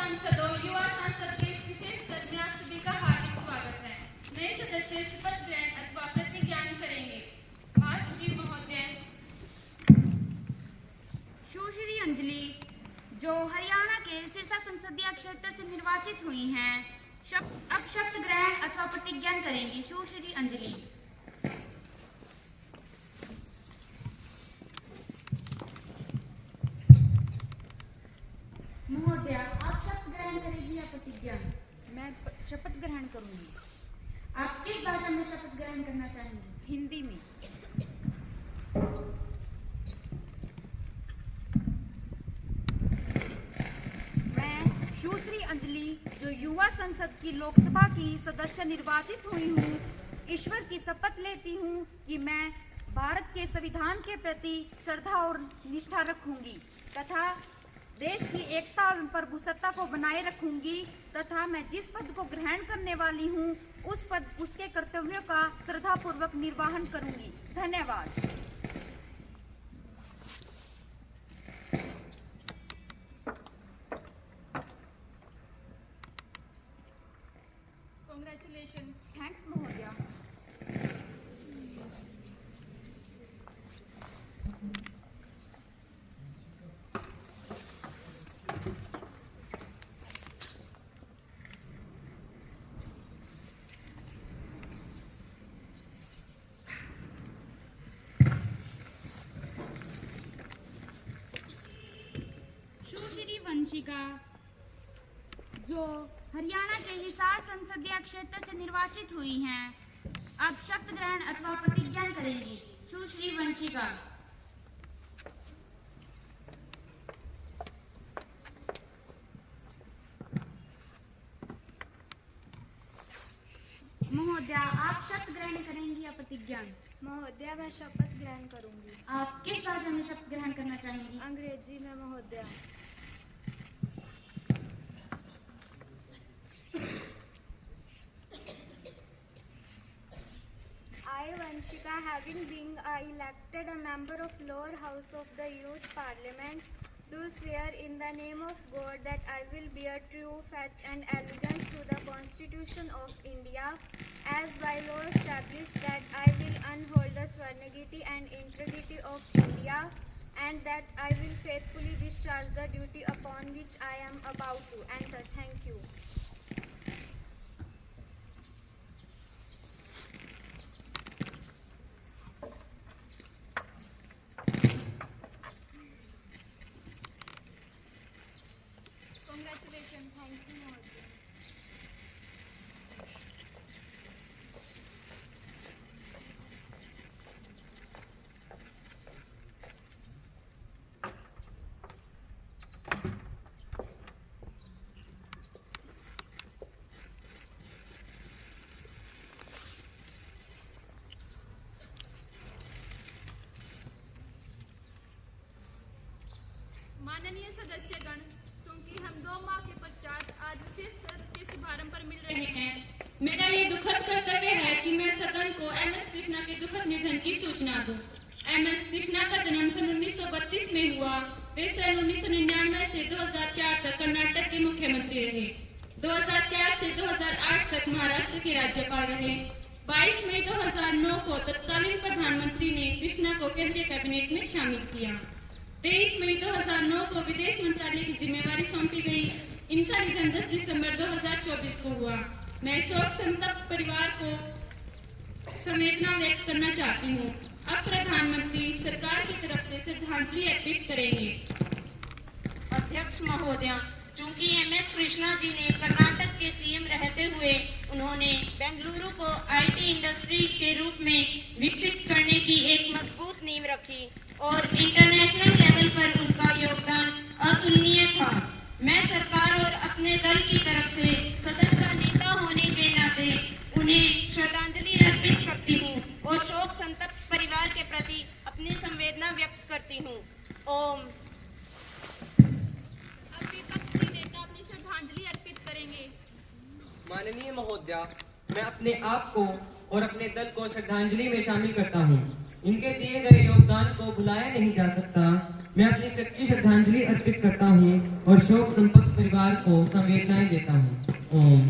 सांसदों, युवा सांसद के इस विशेष सत्र में आप सभी का हार्दिक स्वागत है। नए सदस्य शपथ ग्रहण अथवा प्रतिज्ञान करेंगे। महासचिव महोदय सुश्री अंजलि, जो हरियाणा के सिरसा संसदीय क्षेत्र से निर्वाचित हुई हैं, अब शपथ ग्रहण अथवा प्रतिज्ञान करेंगी। सुश्री अंजलि। महोदया, आप शपथ ग्रहण करेगी या प्रतिज्ञा? मैं शपथ ग्रहण करूंगी। आप किस भाषा में शपथ ग्रहण करना चाहेंगी? हिंदी में। मैं सुश्री अंजलि, जो युवा संसद की लोकसभा की सदस्य निर्वाचित हुई हूँ, ईश्वर की शपथ लेती हूँ कि मैं भारत के संविधान के प्रति श्रद्धा और निष्ठा रखूंगी तथा देश की एकता एवं प्रभुसत्ता को बनाए रखूंगी तथा मैं जिस पद को ग्रहण करने वाली हूँ उसके कर्तव्यों का श्रद्धापूर्वक निर्वहन करूंगी। धन्यवाद। कांग्रेचुलेशन। थैंक्स महोदया। सुश्री वंशिका, जो हरियाणा के हिसार संसदीय क्षेत्र से निर्वाचित हुई हैं, अब शपथ ग्रहण अथवा प्रतिज्ञान करेंगी। सुश्री वंशिका। महोदया, आप शपथ ग्रहण करेंगी या प्रतिज्ञान? महोदया, मैं शपथ ग्रहण करूंगी। आप किस भाषा में शपथ ग्रहण करना चाहेंगी? अंग्रेजी में महोदया। I, Vanshika, having been elected a member of lower house of the Youth Parliament, do swear in the name of God that I will bear true faith and allegiance to the Constitution of India, as by law established, that I will uphold the sovereignty and integrity of India, and that I will faithfully discharge the duty upon which I am about to enter. Thank you. Congratulation. Thank you, Modi. माननीय सदस्यगण, चूंकि हम 2 माह के पश्चात आज विशेष सत्र के शुभारंभ पर मिल रहे हैं, मेरा ये दुखद कर्तव्य है कि मैं सदन को एमएस कृष्णा के दुखद निधन की सूचना दूं। एमएस कृष्णा का जन्म सन 1932 में हुआ। वे सन 1999 से 2004 तक कर्नाटक के मुख्यमंत्री रहे। 2004 से 2008 तक महाराष्ट्र के राज्यपाल रहे। 22 मई 2009 को तत्कालीन प्रधानमंत्री ने कृष्णा को केंद्रीय कैबिनेट में शामिल किया। 23 मई 2009 को विदेश मंत्रालय की जिम्मेवारी सौंपी गई। इनका निधन 10 दिसंबर 2024 को हुआ। मैं शोक संतप्त परिवार को संवेदना व्यक्त करना चाहती हूँ। अब प्रधानमंत्री सरकार की तरफ से श्रद्धांजलि अर्पित करेंगे। अध्यक्ष महोदया, चूंकि एमएस कृष्णा जी ने कर्नाटक के सीएम रहते हुए उन्होंने बेंगलुरु को आईटी इंडस्ट्री के रूप में विकसित करने की एक मजबूत नींव रखी और इंटरनेशनल लेवल पर उनका योगदान अतुलनीय था। मैं सरकार और अपने दल की तरफ से सदन का नेता होने के नाते उन्हें श्रद्धांजलि अर्पित करती हूँ और शोक संतप्त परिवार के प्रति अपनी संवेदना व्यक्त करती हूँ। ओम। अब विपक्ष के नेता अपनी श्रद्धांजलि अर्पित करेंगे। माननीय महोदया, मैं अपने आप को और अपने दल को श्रद्धांजलि में शामिल करता हूँ। इनके दिए गए योगदान को भुलाया नहीं जा सकता। मैं अपनी सच्ची श्रद्धांजलि अर्पित करता हूँ और शोक संतप्त परिवार को संवेदनाएं देता हूँ। ओम।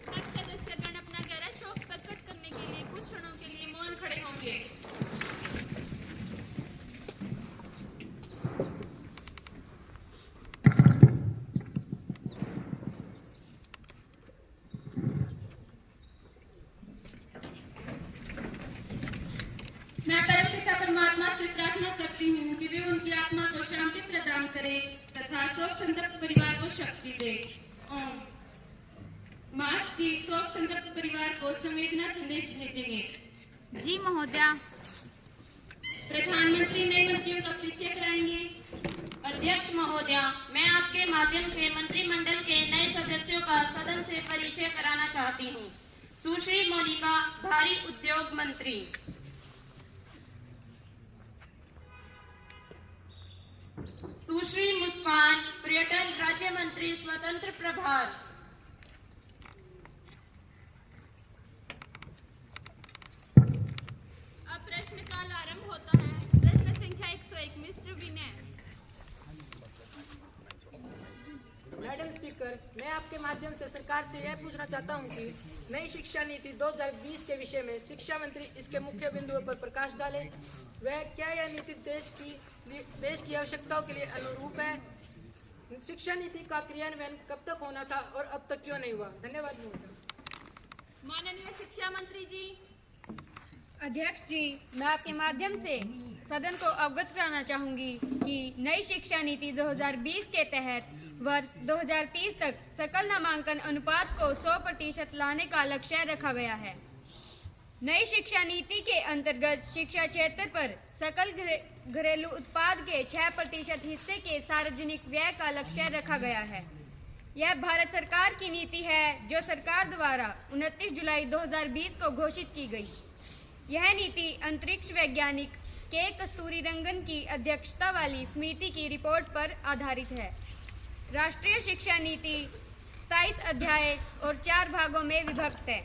अब सदस्यगण अपना गहरा शोक प्रकट करने के लिए कुछ क्षणों के लिए मौन खड़े होंगे। मैं परमपिता परमात्मा से प्रार्थना करती हूँ कि वे उनकी आत्मा को शांति प्रदान करे तथा शोक संतप्त परिवार को शक्ति दे। ओम। मास जी शोक संतप्त परिवार को संवेदना संदेश भेजेंगे। जी महोदया। प्रधानमंत्री नए मंत्रियों का परिचय कराएंगे। अध्यक्ष महोदया, मैं आपके माध्यम से मंत्रिमंडल के नए सदस्यों का सदन से परिचय कराना चाहती हूँ। सुश्री मोनिका, भारी उद्योग मंत्री। सुश्री मुस्कान, पर्यटन राज्य मंत्री, स्वतंत्र प्रभार। अब प्रश्न काल आरंभ होता है। प्रश्न संख्या 101, मिस्टर विनय। मैडम स्पीकर, मैं आपके माध्यम से सरकार से यह पूछना चाहता हूं कि नई शिक्षा नीति 2020 के विषय में शिक्षा मंत्री इसके मुख्य बिंदुओं पर प्रकाश डालें। वह क्या यह नीति देश की आवश्यकताओं के लिए अनुरूप है? शिक्षा नीति का क्रियान्वयन कब तक होना था और अब तक क्यों नहीं हुआ? धन्यवाद महोदय। माननीय शिक्षा मंत्री जी। अध्यक्ष जी, मैं आपके माध्यम से सदन को अवगत कराना चाहूंगी कि नई शिक्षा नीति 2020 के तहत वर्ष 2030 तक सकल नामांकन अनुपात को 100% लाने का लक्ष्य रखा गया है। नई शिक्षा नीति के अंतर्गत शिक्षा क्षेत्र पर सकल घरेलू उत्पाद के 6% हिस्से के सार्वजनिक व्यय का लक्ष्य रखा गया है। यह भारत सरकार की नीति है जो सरकार द्वारा 29 जुलाई 2020 को घोषित की गई। यह नीति अंतरिक्ष वैज्ञानिक के कस्तूरीरंगन की अध्यक्षता वाली समिति की रिपोर्ट पर आधारित है। राष्ट्रीय शिक्षा नीति 27 अध्याय और 4 भागों में विभक्त है।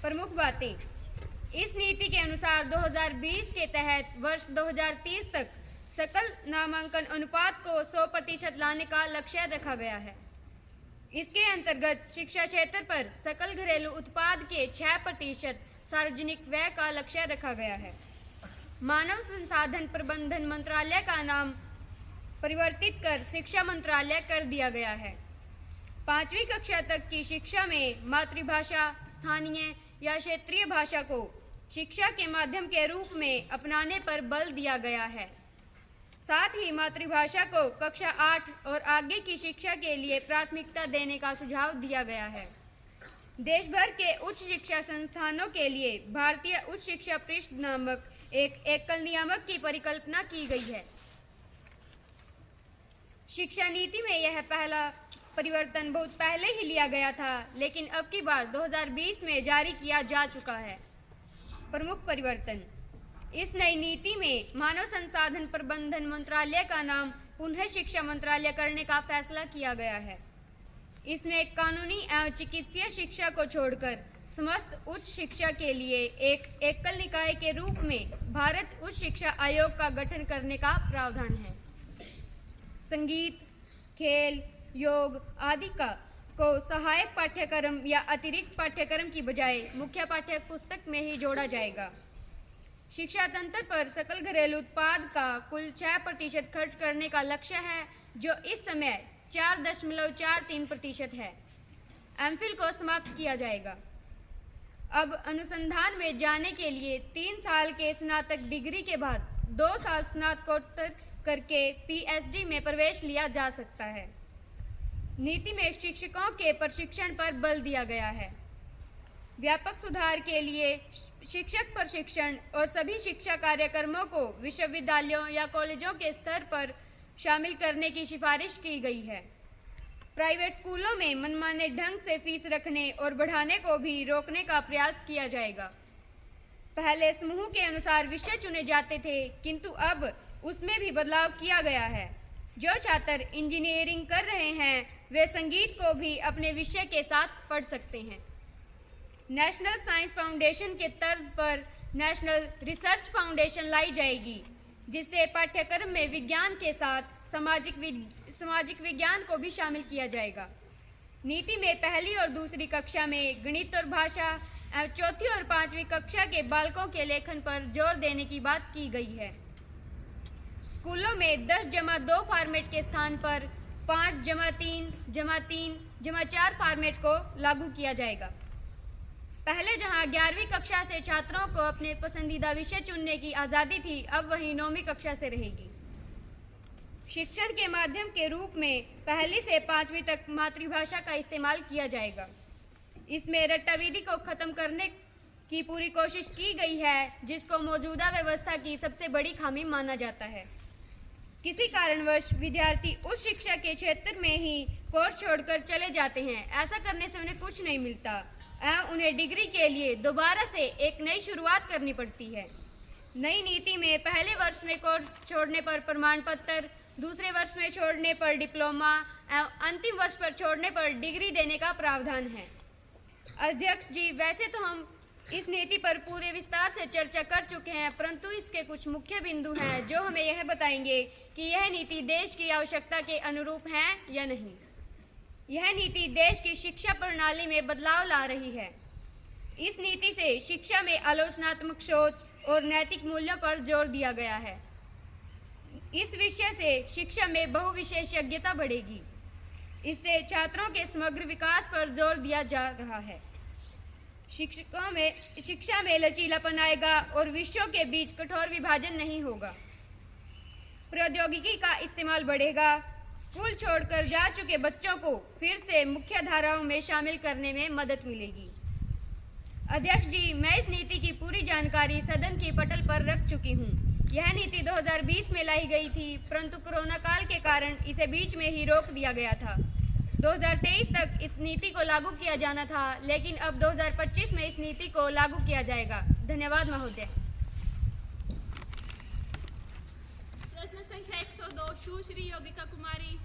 प्रमुख बातें: इस नीति के अनुसार 2020 के तहत वर्ष 2030 तक सकल नामांकन अनुपात को 100% लाने का लक्ष्य रखा गया है। इसके अंतर्गत शिक्षा क्षेत्र पर सकल घरेलू उत्पाद के 6% सार्वजनिक व्यय का लक्ष्य रखा गया है। मानव संसाधन प्रबंधन मंत्रालय का नाम परिवर्तित कर शिक्षा मंत्रालय कर दिया गया है। 5वीं कक्षा तक की शिक्षा में मातृभाषा, स्थानीय या क्षेत्रीय भाषा को शिक्षा के माध्यम के रूप में अपनाने पर बल दिया गया है। साथ ही मातृभाषा को कक्षा 8 और आगे की शिक्षा के लिए प्राथमिकता देने का सुझाव दिया गया है। देश भर के उच्च शिक्षा संस्थानों के लिए भारतीय उच्च शिक्षा पृष्ठ नामक एक एकल नियामक की परिकल्पना की गई है। शिक्षा नीति में यह पहला परिवर्तन बहुत पहले ही लिया गया था, लेकिन अब की बार 2020 में जारी किया जा चुका है। प्रमुख परिवर्तन: इस नई नीति में मानव संसाधन प्रबंधन मंत्रालय का नाम पुनः शिक्षा मंत्रालय करने का फैसला किया गया है। इसमें कानूनी एवं चिकित्सीय शिक्षा को छोड़कर समस्त उच्च शिक्षा के लिए एक एकल निकाय के रूप में भारत उच्च शिक्षा आयोग का गठन करने का प्रावधान है। संगीत, खेल, योग आदि को सहायक पाठ्यक्रम या अतिरिक्त पाठ्यक्रम की बजाय मुख्य पाठ्य पुस्तक में ही जोड़ा जाएगा। शिक्षा तंत्र पर सकल घरेलू उत्पाद का कुल 6% खर्च करने का लक्ष्य है, जो इस समय 4.43% है। एमफिल को समाप्त किया जाएगा। अब अनुसंधान में जाने के लिए 3 साल के स्नातक डिग्री के बाद 2 साल स्नातकोत्तर करके पीएचडी में प्रवेश लिया जा सकता है। नीति में शिक्षकों के प्रशिक्षण पर बल दिया गया है। व्यापक सुधार के लिए शिक्षक प्रशिक्षण और सभी शिक्षा कार्यक्रमों को विश्वविद्यालयों या कॉलेजों के स्तर पर शामिल करने की सिफारिश की गई है। प्राइवेट स्कूलों में मनमाने ढंग से फीस रखने और बढ़ाने को भी रोकने का प्रयास किया जाएगा। पहले समूह के अनुसार विषय चुने जाते थे, किंतु अब उसमें भी बदलाव किया गया है। जो छात्र इंजीनियरिंग कर रहे हैं वे संगीत को भी अपने विषय के साथ पढ़ सकते हैं। नेशनल साइंस फाउंडेशन के तर्ज पर नेशनल रिसर्च फाउंडेशन लाई जाएगी, जिससे पाठ्यक्रम में विज्ञान के साथ सामाजिक विज्ञान को भी शामिल किया जाएगा। नीति में पहली और दूसरी कक्षा में गणित और भाषा एवं चौथी और पांचवी कक्षा के बालकों के लेखन पर जोर देने की बात की गई है। स्कूलों में 10+2 फॉर्मेट के स्थान पर 5+3+4 फॉर्मेट को लागू किया जाएगा। पहले जहां 11वीं कक्षा से छात्रों को अपने पसंदीदा विषय चुनने की आज़ादी थी, अब वही 9वीं कक्षा से रहेगी। शिक्षण के माध्यम के रूप में पहली से 5वीं तक मातृभाषा का इस्तेमाल किया जाएगा। इसमें रट्टा विधि को खत्म करने की पूरी कोशिश की गई है, जिसको मौजूदा व्यवस्था की सबसे बड़ी खामी माना जाता है। किसी कारणवश विद्यार्थी उस शिक्षा के क्षेत्र में ही कोर्स छोड़कर चले जाते हैं। ऐसा करने से उन्हें कुछ नहीं मिलता एवं उन्हें डिग्री के लिए दोबारा से एक नई शुरुआत करनी पड़ती है। नई नीति में पहले वर्ष में कोर्स छोड़ने पर प्रमाण पत्र, दूसरे वर्ष में छोड़ने पर डिप्लोमा एवं अंतिम वर्ष पर छोड़ने पर डिग्री देने का प्रावधान है। अध्यक्ष जी, वैसे तो हम इस नीति पर पूरे विस्तार से चर्चा कर चुके हैं, परंतु इसके कुछ मुख्य बिंदु हैं जो हमें यह बताएंगे कि यह नीति देश की आवश्यकता के अनुरूप है या नहीं। यह नीति देश की शिक्षा प्रणाली में बदलाव ला रही है। इस नीति से शिक्षा में आलोचनात्मक सोच और नैतिक मूल्यों पर जोर दिया गया है। इस विषय से शिक्षा में बहुविशेषज्ञता बढ़ेगी। इससे छात्रों के समग्र विकास पर जोर दिया जा रहा है। शिक्षा में लचीलापन आएगा और विषयों के बीच कठोर विभाजन नहीं होगा। प्रौद्योगिकी का इस्तेमाल बढ़ेगा। स्कूल छोड़कर जा चुके बच्चों को फिर से मुख्य धाराओं में शामिल करने में मदद मिलेगी। अध्यक्ष जी, मैं इस नीति की पूरी जानकारी सदन की पटल पर रख चुकी हूँ। यह नीति 2020 में लाई गई थी, परंतु कोरोना काल के कारण इसे बीच में ही रोक दिया गया था। 2023 तक इस नीति को लागू किया जाना था, लेकिन अब 2025 में इस नीति को लागू किया जाएगा। धन्यवाद महोदय। प्रश्न संख्या 102 सुश्री योगिका कुमारी।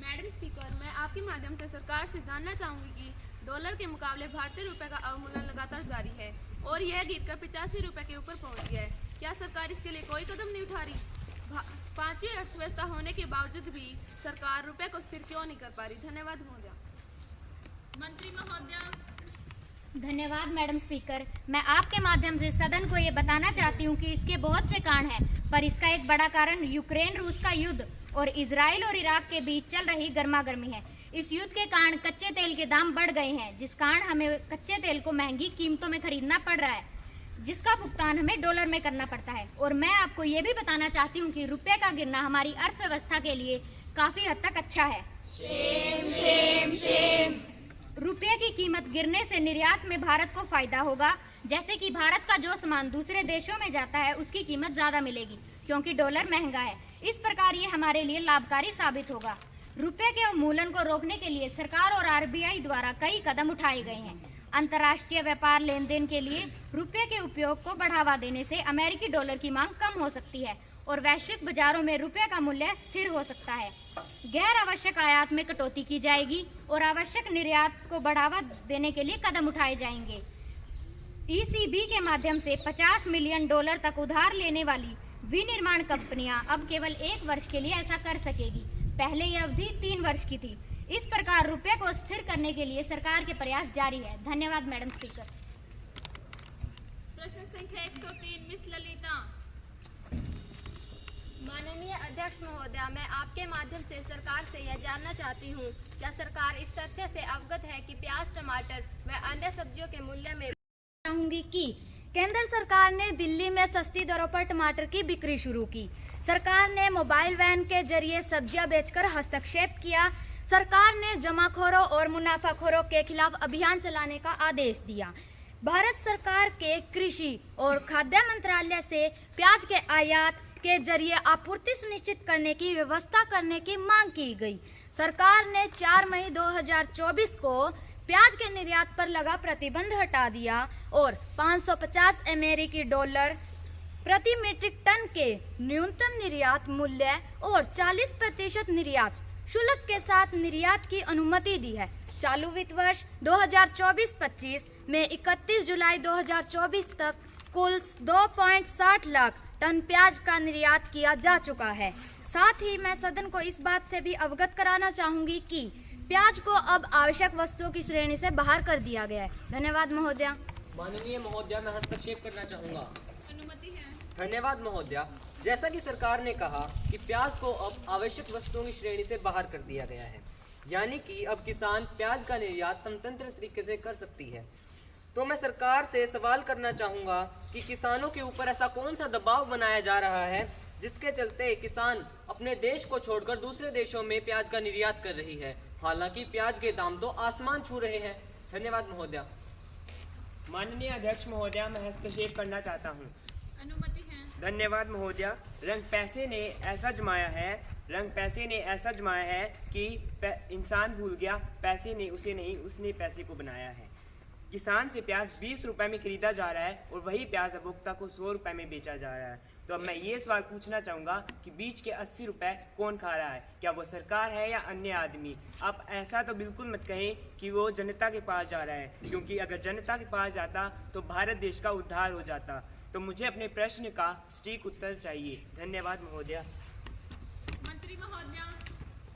मैडम स्पीकर, मैं आपके माध्यम से सरकार से जानना चाहूंगी कि डॉलर के मुकाबले भारतीय रुपए का अवमूल्यन लगातार जारी है और यह गिरकर 85 रुपए के ऊपर पहुंच गया है। क्या सरकार इसके लिए कोई कदम नहीं उठा रही? पांचवी अर्थव्यवस्था होने के बावजूद भी सरकार रुपए को स्थिर क्यों नहीं कर पा रही? धन्यवाद महोदया। मंत्री महोदया। धन्यवाद मैडम स्पीकर। मैं आपके माध्यम से सदन को ये बताना चाहती हूँ कि इसके बहुत से कारण हैं, पर इसका एक बड़ा कारण यूक्रेन रूस का युद्ध और इजराइल और इराक के बीच चल रही गर्मागर्मी है। इस युद्ध के कारण कच्चे तेल के दाम बढ़ गए हैं, जिस कारण हमें कच्चे तेल को महंगी कीमतों में खरीदना पड़ रहा है, जिसका भुगतान हमें डॉलर में करना पड़ता है। और मैं आपको ये भी बताना चाहती हूँ कि रुपए का गिरना हमारी अर्थव्यवस्था के लिए काफी हद तक अच्छा है। रुपये की कीमत गिरने से निर्यात में भारत को फायदा होगा, जैसे कि भारत का जो सामान दूसरे देशों में जाता है उसकी कीमत ज्यादा मिलेगी, क्योंकि डॉलर महंगा है। इस प्रकार ये हमारे लिए लाभकारी साबित होगा। रुपये के अवमूल्यन को रोकने के लिए सरकार और आरबीआई द्वारा कई कदम उठाए गए हैं। अंतर्राष्ट्रीय व्यापार लेन देन के लिए रुपये के उपयोग को बढ़ावा देने से अमेरिकी डॉलर की मांग कम हो सकती है और वैश्विक बाजारों में रुपये का मूल्य स्थिर हो सकता है। गैर आवश्यक आयात में कटौती की जाएगी और आवश्यक निर्यात को बढ़ावा देने के लिए कदम उठाए जाएंगे। ईसीबी के माध्यम से $50 मिलियन तक उधार लेने वाली विनिर्माण कंपनियां अब केवल 1 वर्ष के लिए ऐसा कर सकेगी। पहले यह अवधि 3 वर्ष की थी। इस प्रकार रुपये को स्थिर करने के लिए सरकार के प्रयास जारी है। धन्यवाद मैडम स्पीकर। प्रश्न संख्या 103 मिस ललिता। माननीय अध्यक्ष महोदया, मैं आपके माध्यम से सरकार से यह जानना चाहती हूँ, क्या सरकार इस तथ्य से अवगत है कि प्याज, टमाटर व अन्य सब्जियों के मूल्य में चाहूंगी कि केंद्र सरकार ने दिल्ली में सस्ती दरों पर टमाटर की बिक्री शुरू की। सरकार ने मोबाइल वैन के जरिए सब्जियां बेचकर हस्तक्षेप किया। सरकार ने जमाखोरों और मुनाफाखोरों के खिलाफ अभियान चलाने का आदेश दिया। भारत सरकार के कृषि और खाद्य मंत्रालय से प्याज के आयात के जरिए आपूर्ति सुनिश्चित करने की व्यवस्था करने की मांग की गई। सरकार ने 4 मई 2024 को प्याज के निर्यात पर लगा प्रतिबंध हटा दिया और $550 प्रति मीट्रिक टन के न्यूनतम निर्यात मूल्य और 40% निर्यात शुल्क के साथ निर्यात की अनुमति दी है। चालू वित्त वर्ष 2024-25 में 31 जुलाई 2024 तक कुल 2.60 लाख टन प्याज का निर्यात किया जा चुका है। साथ ही मैं सदन को इस बात से भी अवगत कराना चाहूंगी कि प्याज को अब आवश्यक वस्तुओं की श्रेणी से बाहर कर दिया गया है। धन्यवाद महोदया। माननीय महोदया, मैं हस्तक्षेप करना चाहूँगा। अनुमति है। धन्यवाद महोदया। जैसा कि सरकार ने कहा कि प्याज को अब आवश्यक वस्तुओं की श्रेणी से बाहर कर दिया गया है, यानी कि अब किसान प्याज का निर्यात स्वतंत्र तरीके से कर सकती है। तो मैं सरकार से सवाल करना चाहूँगा कि किसानों के ऊपर ऐसा कौन सा दबाव बनाया जा रहा है जिसके चलते किसान अपने देश को छोड़कर दूसरे देशों में प्याज का निर्यात कर रही है, हालांकि प्याज के दाम तो आसमान छू रहे हैं। धन्यवाद महोदया। माननीय अध्यक्ष महोदया, मैं हस्तक्षेप करना चाहता हूँ। अनुमति है। धन्यवाद महोदया। रंग पैसे ने ऐसा जमाया है कि इंसान भूल गया पैसे ने उसे नहीं, उसने पैसे को बनाया है। किसान से प्याज 20 रुपए में खरीदा जा रहा है और वही प्याज उपभोक्ता को 100 रुपए में बेचा जा रहा है। तो अब मैं ये सवाल पूछना चाहूँगा कि बीच के 80 रुपए कौन खा रहा है? क्या वो सरकार है या अन्य आदमी? आप ऐसा तो बिल्कुल मत कहें कि वो जनता के पास जा रहा है, क्योंकि अगर जनता के पास जाता तो भारत देश का उद्धार हो जाता। तो मुझे अपने प्रश्न का सटीक उत्तर चाहिए। धन्यवाद महोदया। मंत्री महोदया।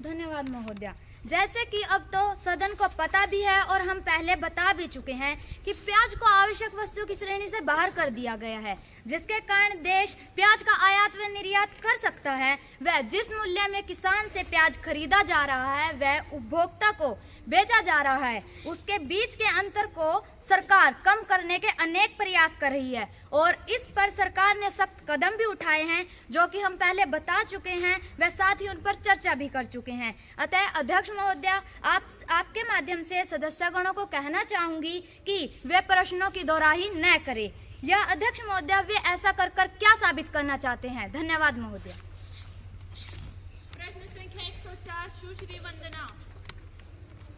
धन्यवाद महोदया। जैसे कि अब तो सदन को पता भी है और हम पहले बता भी चुके हैं कि प्याज को आवश्यक वस्तुओं की श्रेणी से बाहर कर दिया गया है, जिसके कारण देश प्याज का आयात व निर्यात कर सकता है। वह जिस मूल्य में किसान से प्याज खरीदा जा रहा है वह उपभोक्ता को बेचा जा रहा है, उसके बीच के अंतर को सरकार कम करने के अनेक प्रयास कर रही है और इस पर सरकार ने सख्त कदम भी उठाए हैं, जो कि हम पहले बता चुके हैं व साथ ही उन पर चर्चा भी कर चुके हैं। अतः अध्यक्ष महोदया, आपके माध्यम से सदस्यगणों को कहना चाहूंगी कि वे प्रश्नों की दोहराही न करें। या अध्यक्ष महोदया, वे ऐसा कर क्या साबित करना चाहते हैं? धन्यवाद महोदया। प्रश्न संख्या 104 सुश्री वंदना।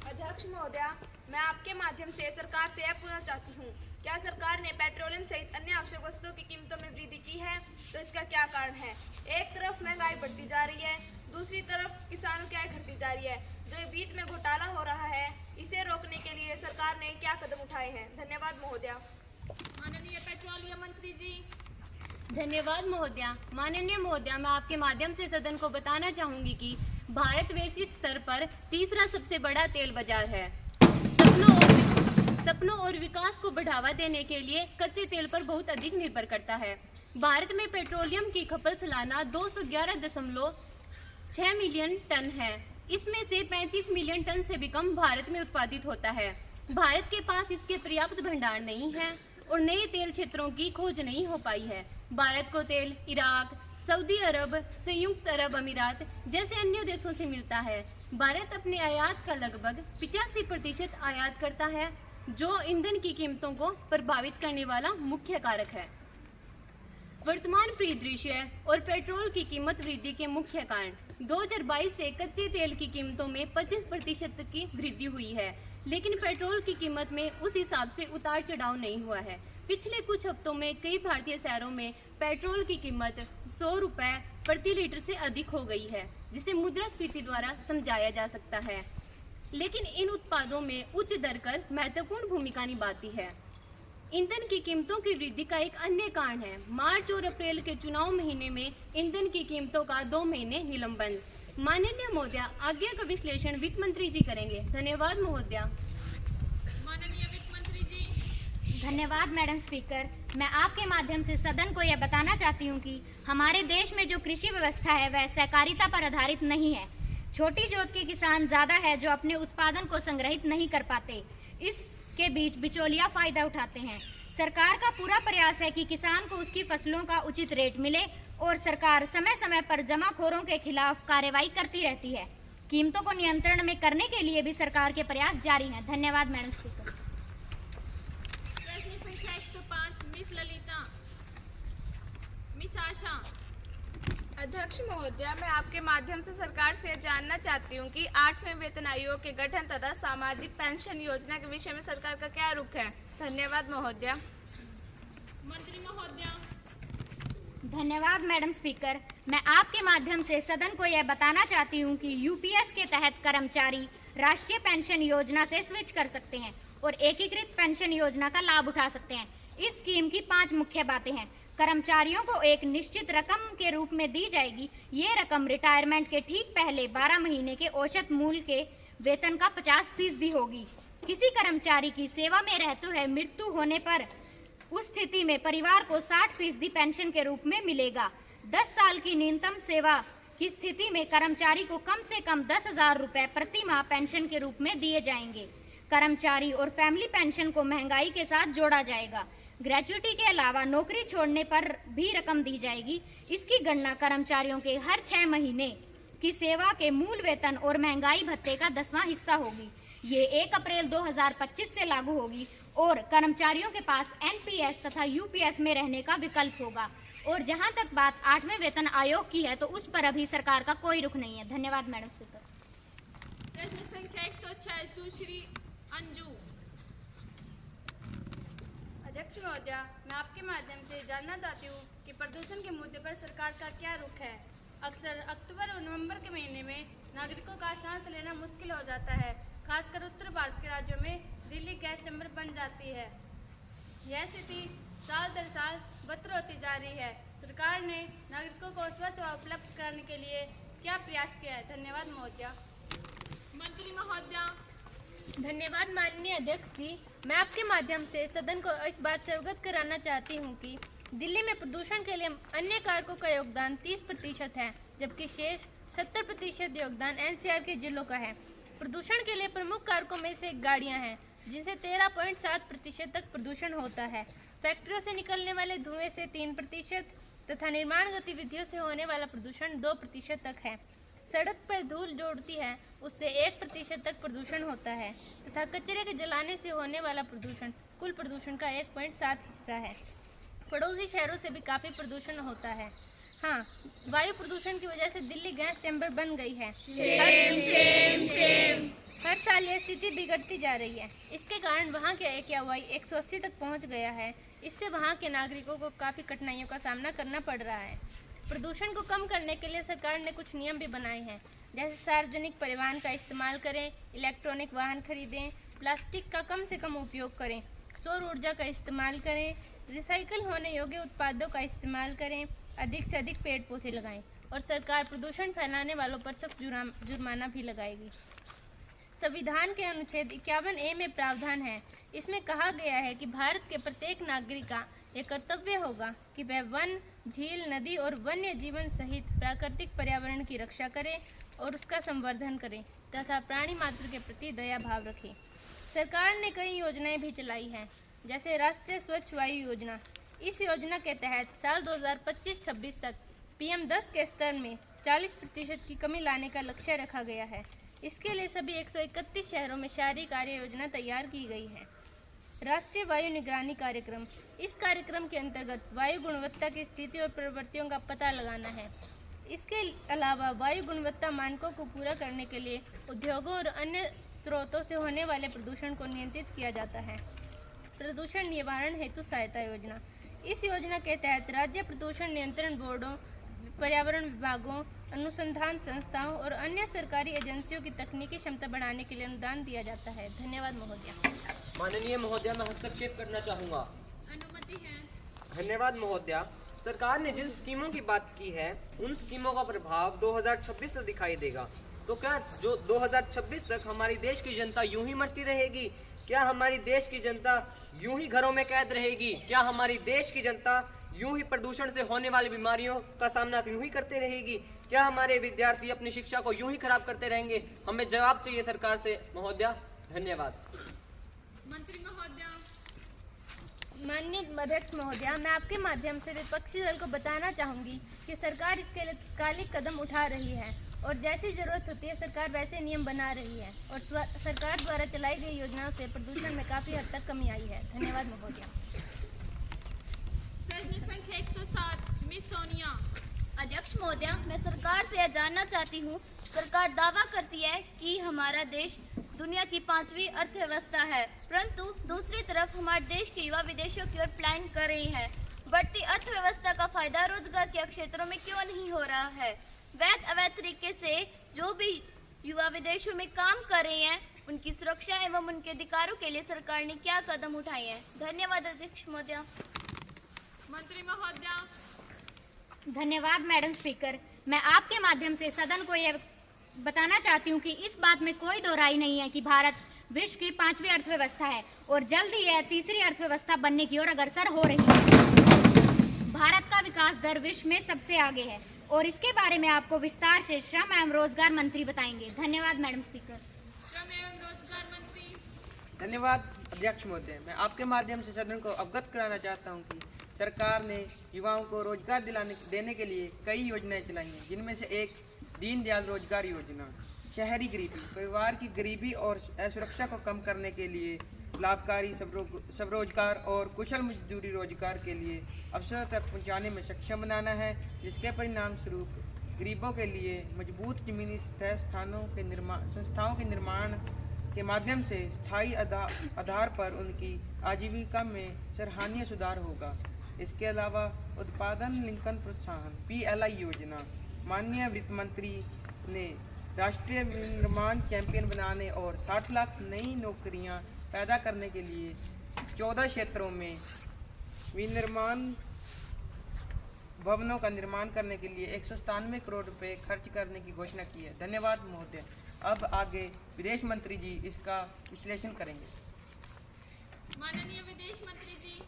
अध्यक्ष महोदया, मैं आपके माध्यम से सरकार से यह पूछना चाहती हूँ, क्या सरकार ने पेट्रोलियम सहित अन्य आवश्यक वस्तुओं की कीमतों में वृद्धि की है? तो इसका क्या कारण है? एक तरफ महंगाई बढ़ती जा रही है, दूसरी तरफ किसानों की आय घटती जा रही है। जो बीच में घोटाला हो रहा है, इसे रोकने के लिए सरकार ने क्या कदम उठाए हैं? धन्यवाद महोदया। माननीय पेट्रोलियम मंत्री जी। धन्यवाद महोदया। माननीय महोदया, मैं आपके माध्यम से सदन को बताना चाहूंगी कि भारत वैश्विक स्तर पर तीसरा सबसे बड़ा तेल बाजार है। सपनों और विकास को बढ़ावा देने के लिए कच्चे तेल पर बहुत अधिक निर्भर करता है। भारत में पेट्रोलियम की खपत सालाना 211.6 मिलियन टन है। इसमें से 35 मिलियन टन से भी कम भारत में उत्पादित होता है। भारत के पास इसके पर्याप्त भंडार नहीं है और नए तेल क्षेत्रों की खोज नहीं हो पाई है। भारत को तेल इराक, सऊदी अरब, संयुक्त अरब अमीरात जैसे अन्य देशों से मिलता है। भारत अपने आयात का लगभग 85% आयात करता है, जो ईंधन की कीमतों को प्रभावित करने वाला मुख्य कारक है। वर्तमान परिदृश्य और पेट्रोल की कीमत वृद्धि के मुख्य कारण 2022 से कच्चे तेल की कीमतों में 25% की वृद्धि हुई है, लेकिन पेट्रोल की कीमत में उस हिसाब से उतार चढ़ाव नहीं हुआ है। पिछले कुछ हफ्तों में कई भारतीय शहरों में पेट्रोल की कीमत 100 रुपए प्रति लीटर से अधिक हो गई है, जिसे मुद्रास्फीति द्वारा समझाया जा सकता है। लेकिन इन उत्पादों में उच्च दर कर महत्वपूर्ण भूमिका निभाती है। ईंधन की कीमतों की वृद्धि का एक अन्य कारण है मार्च और अप्रैल के चुनाव महीने में ईंधन की कीमतों का 2 महीने निलंबन। माननीय महोदया, आगे का विश्लेषण वित्त मंत्री जी करेंगे। धन्यवाद महोदया। माननीय वित्त मंत्री जी। धन्यवाद मैडम स्पीकर। मैं आपके माध्यम से सदन को यह बताना चाहती हूँ कि हमारे देश में जो कृषि व्यवस्था है वह सहकारिता पर आधारित नहीं है। छोटी जोत के किसान ज़्यादा है जो अपने उत्पादन को संग्रहित नहीं कर पाते। इसके बीच बिचौलिया फायदा उठाते हैं। सरकार का पूरा प्रयास है कि किसान को उसकी फसलों का उचित रेट मिले और सरकार समय समय पर जमाखोरों के खिलाफ कार्रवाई करती रहती है। कीमतों को नियंत्रण में करने के लिए भी सरकार के प्रयास जारी हैं। धन्यवाद मैडम स्पीकर। प्रश्न संख्या 105 मिस ललिता। मिस आशा। अध्यक्ष महोदया, मैं आपके माध्यम से सरकार से जानना चाहती हूँ कि 8वें वेतन आयोग के गठन तथा सामाजिक पेंशन योजना के विषय में सरकार का क्या रुख है? धन्यवाद महोदया। मंत्री महोदया। धन्यवाद मैडम स्पीकर। मैं आपके माध्यम से सदन को यह बताना चाहती हूँ कि यूपीएस के तहत कर्मचारी राष्ट्रीय पेंशन योजना से स्विच कर सकते हैं और एकीकृत पेंशन योजना का लाभ उठा सकते हैं। इस स्कीम की 5 मुख्य बातें हैं। कर्मचारियों को एक निश्चित रकम के रूप में दी जाएगी। ये रकम रिटायरमेंट के ठीक पहले 12 महीने के औसत मूल्य के वेतन का 50% होगी। किसी कर्मचारी की सेवा में रहते हुए मृत्यु होने पर उस स्थिति में परिवार को 60% पेंशन के रूप में मिलेगा। 10 साल की न्यूनतम सेवा की स्थिति में कर्मचारी को कम से कम 10,000 रुपए प्रति माह पेंशन के रूप में दिए जाएंगे। कर्मचारी और फैमिली पेंशन को महंगाई के साथ जोड़ा जाएगा। ग्रेच्युटी के अलावा नौकरी छोड़ने पर भी रकम दी जाएगी। इसकी गणना कर्मचारियों के हर 6 महीने की सेवा के मूल वेतन और महंगाई भत्ते का 10वां हिस्सा होगी। ये 1 अप्रैल 2025 से लागू होगी और कर्मचारियों के पास एनपीएस तथा यूपीएस में रहने का विकल्प होगा। और जहां तक बात 8वें वेतन आयोग की है तो उस पर अभी सरकार का कोई रुख नहीं है। धन्यवाद मैडम स्पीकर। प्रश्न संख्या 106 सुश्री अंजू। अध्यक्ष महोदया, मैं आपके माध्यम से जानना चाहती हूँ कि प्रदूषण के मुद्दे पर सरकार का क्या रुख है। अक्सर अक्टूबर और नवंबर के महीने में नागरिकों का सांस लेना मुश्किल हो जाता है। खासकर उत्तर भारत के राज्यों में दिल्ली गैस चैम्बर बन जाती है। यह स्थिति साल दर साल बदतर होती जा रही है। सरकार ने नागरिकों को स्वच्छ हवा उपलब्ध कराने के लिए क्या प्रयास किया है? धन्यवाद महोदया। मंत्री महोदया। धन्यवाद माननीय अध्यक्ष जी। मैं आपके माध्यम से सदन को इस बात से अवगत कराना चाहती हूँ कि दिल्ली में प्रदूषण के लिए अन्य कारकों का योगदान 30% है, जबकि शेष 70% योगदान एनसीआर के जिलों का है। प्रदूषण के लिए प्रमुख कारकों में से गाड़ियां हैं, जिनसे 13.7% तक प्रदूषण होता है। फैक्ट्रियों से निकलने वाले धुएं से 3% तथा निर्माण गतिविधियों से होने वाला प्रदूषण 2% तक है। सड़क पर धूल जो उड़ती है उससे 1% तक प्रदूषण होता है तथा कचरे के जलाने से होने वाला प्रदूषण कुल प्रदूषण का 1.7 हिस्सा है। पड़ोसी शहरों से भी काफ़ी प्रदूषण होता है। हाँ, वायु प्रदूषण की वजह से दिल्ली गैस चैम्बर बन गई है। हर साल यह स्थिति बिगड़ती जा रही है। इसके कारण वहाँ के AQI 180 तक पहुँच गया है। इससे वहाँ के नागरिकों को काफ़ी कठिनाइयों का सामना करना पड़ रहा है। प्रदूषण को कम करने के लिए सरकार ने कुछ नियम भी बनाए हैं, जैसे सार्वजनिक परिवहन का इस्तेमाल करें, इलेक्ट्रॉनिक वाहन खरीदें, प्लास्टिक का कम से कम उपयोग करें, सौर ऊर्जा का इस्तेमाल करें, रिसाइकल होने योग्य उत्पादों का इस्तेमाल करें, अधिक से अधिक पेड़ पौधे लगाएं और सरकार प्रदूषण फैलाने वालों पर सख्त जुर्माना भी लगाएगी। संविधान के अनुच्छेद 51A में प्रावधान है। इसमें कहा गया है कि भारत के प्रत्येक नागरिक का यह कर्तव्य होगा कि वह वन, झील, नदी और वन्य जीवन सहित प्राकृतिक पर्यावरण की रक्षा करे और उसका संवर्धन करे तथा प्राणी मात्र के प्रति दया भाव रखे। सरकार ने कई योजनाएं भी चलाई हैं, जैसे राष्ट्रीय स्वच्छ वायु योजना। इस योजना के तहत साल 2025-26 तक PM10 के स्तर में 40% की कमी लाने का लक्ष्य रखा गया है। इसके लिए सभी 131 शहरों में शहरी कार्य योजना तैयार की गई है। राष्ट्रीय वायु निगरानी कार्यक्रम। इस कार्यक्रम के अंतर्गत वायु गुणवत्ता की स्थिति और प्रवृत्तियों का पता लगाना है। इसके अलावा वायु गुणवत्ता मानकों को पूरा करने के लिए उद्योगों और अन्य स्रोतों से होने वाले प्रदूषण को नियंत्रित किया जाता है। प्रदूषण निवारण हेतु सहायता योजना। इस योजना के तहत राज्य प्रदूषण नियंत्रण बोर्डों, पर्यावरण विभागों, अनुसंधान संस्थाओं और अन्य सरकारी एजेंसियों की तकनीकी क्षमता बढ़ाने के लिए अनुदान दिया जाता है। धन्यवाद महोदया। माननीय महोदया, मैं हस्तक्षेप करना चाहूँगा। अनुमति है। धन्यवाद महोदया। सरकार ने जिन स्कीमों की बात की है उन स्कीमों का प्रभाव 2026 तक दिखाई देगा। तो क्या जो 2026 तक हमारी देश की जनता यूं ही मरती रहेगी? क्या हमारी देश की जनता यूं ही घरों में कैद रहेगी? क्या हमारी देश की जनता यूं ही प्रदूषण से होने वाली बीमारियों का सामना यूं ही करते रहेगी? क्या हमारे विद्यार्थी अपनी शिक्षा को यूं ही खराब करते रहेंगे? हमें जवाब चाहिए सरकार से महोदया। धन्यवाद। मंत्री महोदया। माननीय अध्यक्ष महोदया, मैं आपके माध्यम से विपक्षी दल को बताना चाहूँगी कि सरकार इसके लिए तत्कालिक कदम उठा रही है और जैसी जरूरत होती है सरकार वैसे नियम बना रही है और सरकार द्वारा चलाई गई योजनाओं से प्रदूषण में काफ़ी हद तक कमी आई है। धन्यवाद महोदया। प्रश्न संख्या 107 मिस सोनिया। अध्यक्ष महोदया, मैं सरकार से यह जानना चाहती हूँ, सरकार दावा करती है कि हमारा देश दुनिया की 5वीं अर्थव्यवस्था है, परंतु दूसरी तरफ हमारे देश के युवा विदेशों की ओर पलायन कर रही है। बढ़ती अर्थव्यवस्था का फायदा रोजगार के क्षेत्रों में क्यों नहीं हो रहा है? वैध अवैध तरीके से जो भी युवा विदेशों में काम कर रहे हैं उनकी सुरक्षा एवं उनके अधिकारों के लिए सरकार ने क्या कदम उठाए हैं? धन्यवाद अध्यक्ष महोदया। मंत्री महोदया। धन्यवाद मैडम स्पीकर। मैं आपके माध्यम से सदन को यह बताना चाहती हूँ कि इस बात में कोई दो राय नहीं है कि भारत विश्व की 5वीं अर्थव्यवस्था है और जल्द ही यह तीसरी अर्थव्यवस्था बनने की ओर अग्रसर हो रही है। भारत का विकास दर विश्व में सबसे आगे है और इसके बारे में आपको विस्तार से श्रम एवं रोजगार मंत्री बताएंगे। धन्यवाद मैडम स्पीकर। श्रम एवं रोजगार मंत्री। धन्यवाद अध्यक्ष महोदय। मैं आपके माध्यम से सदन को अवगत कराना चाहता हूं कि सरकार ने युवाओं को रोजगार देने के लिए कई योजनाएं चलाई हैं, जिनमें से एक दीनदयाल रोजगार योजना शहरी गरीबी, परिवार की गरीबी और असुरक्षा को कम करने के लिए लाभकारी स्वरोजगार और कुशल मजदूरी रोजगार के लिए अवसर तक पहुंचाने में सक्षम बनाना है, जिसके परिणाम स्वरूप गरीबों के लिए मजबूत जमीनी संस्थाओं के निर्माण के माध्यम से स्थायी आधार पर उनकी आजीविका में सराहनीय सुधार होगा। इसके अलावा उत्पादन लिंकन प्रोत्साहन PLI योजना माननीय वित्त मंत्री ने राष्ट्रीय विनिर्माण चैंपियन बनाने और 60 लाख नई नौकरियां पैदा करने के लिए 14 क्षेत्रों में विनिर्माण भवनों का निर्माण करने के लिए 197 करोड़ रुपए खर्च करने की घोषणा की है। धन्यवाद महोदय। अब आगे विदेश मंत्री जी इसका विश्लेषण करेंगे। माननीय विदेश मंत्री जी।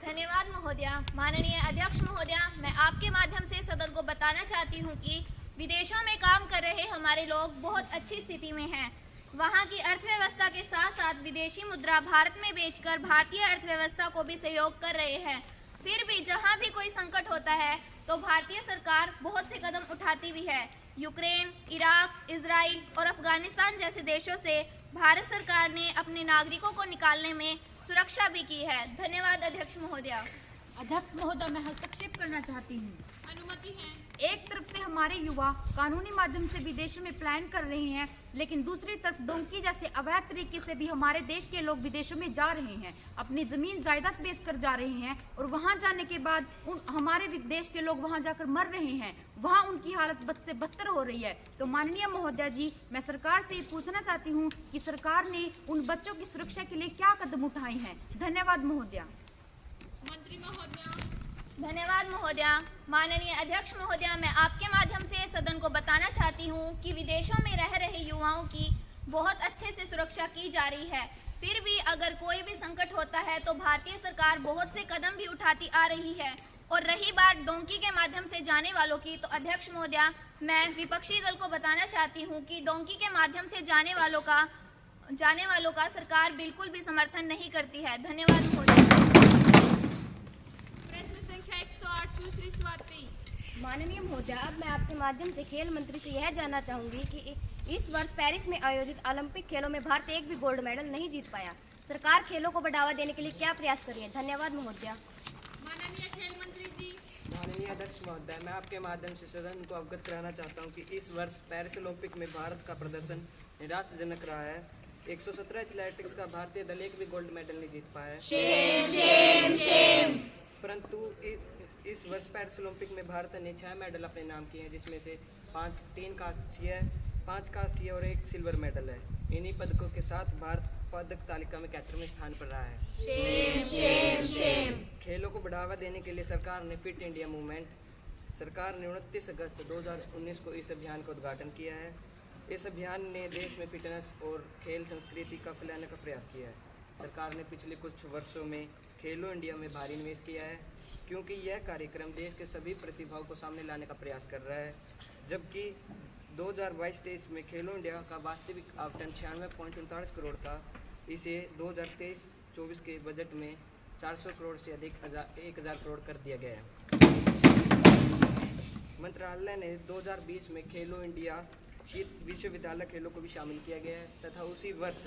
धन्यवाद महोदया। माननीय अध्यक्ष महोदया, मैं आपके माध्यम से सदन को बताना चाहती हूँ कि विदेशों में काम कर रहे हमारे लोग बहुत अच्छी स्थिति में हैं। वहाँ की अर्थव्यवस्था के साथ साथ विदेशी मुद्रा भारत में बेचकर भारतीय अर्थव्यवस्था को भी सहयोग कर रहे हैं। फिर भी जहाँ भी कोई संकट होता है तो भारतीय सरकार बहुत से कदम उठाती भी है। यूक्रेन, इराक, इजराइल और अफगानिस्तान जैसे देशों से भारत सरकार ने अपने नागरिकों को निकालने में सुरक्षा भी की है। धन्यवाद अध्यक्ष महोदया। अध्यक्ष महोदय, मैं हस्तक्षेप करना चाहती हूँ। अनुमति है। एक तरफ से हमारे युवा कानूनी माध्यम से विदेशों में प्लान कर रहे हैं, लेकिन दूसरी तरफ डोंकी जैसे अवैध तरीके से भी हमारे देश के लोग विदेशों में जा रहे हैं, अपनी जमीन जायदाद बेचकर जा रहे हैं और वहां जाने के बाद हमारे देश के लोग वहां जाकर मर रहे हैं। वहां उनकी हालत बद से बदतर हो रही है। तो माननीय महोदया जी, मैं सरकार से पूछना चाहती हूँ कि सरकार ने उन बच्चों की सुरक्षा के लिए क्या कदम उठाए हैं। धन्यवाद महोदया। मंत्री महोदया। धन्यवाद महोदया। माननीय अध्यक्ष महोदया, मैं आपके माध्यम से सदन को बताना चाहती हूँ कि विदेशों में रह रहे युवाओं की बहुत अच्छे से सुरक्षा की जा रही है। फिर भी अगर कोई भी संकट होता है तो भारतीय सरकार बहुत से कदम भी उठाती आ रही है। और रही बात डोंकी के माध्यम से जाने वालों की, तो अध्यक्ष महोदया, मैं विपक्षी दल को बताना चाहती हूँ कि डोंकी के माध्यम से जाने वालों का सरकार बिल्कुल भी समर्थन नहीं करती है। धन्यवाद महोदया। संख्या 108 सुश्री स्वाति। माननीय महोदया, अब मैं आपके माध्यम से खेल मंत्री से यह जानना चाहूंगी कि इस वर्ष पेरिस में आयोजित ओलंपिक खेलों में भारत एक भी गोल्ड मेडल नहीं जीत पाया। सरकार खेलों को बढ़ावा देने के लिए क्या प्रयास कर रही है? धन्यवाद महोदया। माननीय खेल मंत्री जी। माननीय अध्यक्ष महोदय, मैं आपके माध्यम से सदन को अवगत कराना चाहता हूँ कि इस वर्ष पेरिस ओलंपिक में भारत का प्रदर्शन निराशाजनक रहा है। 117 एथलेटिक्स का भारतीय दल एक भी गोल्ड मेडल नहीं जीत पाया है। परंतु इस वर्ष पेरिस ओलंपिक में भारत ने 6 मेडल अपने नाम किए हैं, जिसमें से 5 कांस्य और 1 सिल्वर मेडल है। इन्हीं पदकों के साथ भारत पदक तालिका में 71वें स्थान पर रहा है। खेलों को बढ़ावा देने के लिए सरकार ने फिट इंडिया मूवमेंट सरकार ने 29 अगस्त 2019 को इस अभियान का उद्घाटन किया है। इस अभियान ने देश में फिटनेस और खेल संस्कृति का फैलाने का प्रयास किया है। सरकार ने पिछले कुछ वर्षों में खेलो इंडिया में भारी निवेश किया है, क्योंकि यह कार्यक्रम देश के सभी प्रतिभाओं को सामने लाने का प्रयास कर रहा है। जबकि 2022-23 में खेलो इंडिया का वास्तविक आवंटन 96.39 करोड़ था। इसे 2023-24 के बजट में 400 करोड़ से अधिक 1000 करोड़ कर दिया गया है। मंत्रालय ने 2020 में खेलो इंडिया शीत विश्वविद्यालय खेलों को भी शामिल किया गया है तथा उसी वर्ष